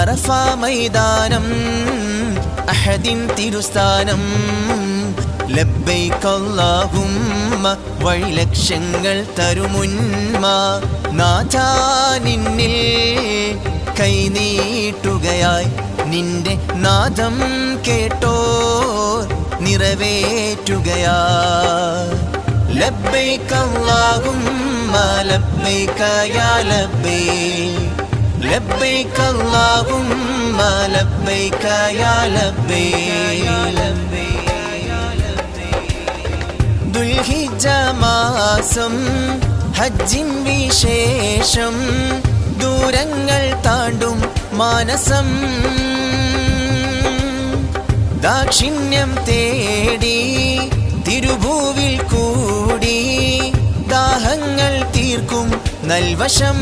അറഫ മൈതാനം അഹദിൻ തിരുസ്ഥാനം ലബ്ബൈക അല്ലാഹുമ്മ വഴി ലക്ഷങ്ങൾ തരുമുന്മ നാഥാ നിന്നിൽ കൈനീട്ടുകയായി നിന്റെ നാദം കേട്ടോ നിറവേറ്റുകയാ ലബ്ബൈക അല്ലാഹുമ്മ ലബ്ബൈക യാ ലബ്ബൈക ലബ്ബൈക അല്ലാഹുമ്മ ലബ്ബൈക യാ ലബ്ബൈക ദുൽഹിജ്ജ മാസം ഹജ്ജിൻ വിശേഷം ദൂരങ്ങൾ താണ്ടും മാനസം ദാക്ഷിണ്യം തേടി തിരുഭൂവിൽ കൂടി ദാഹങ്ങൾ തീർക്കും നൽവശം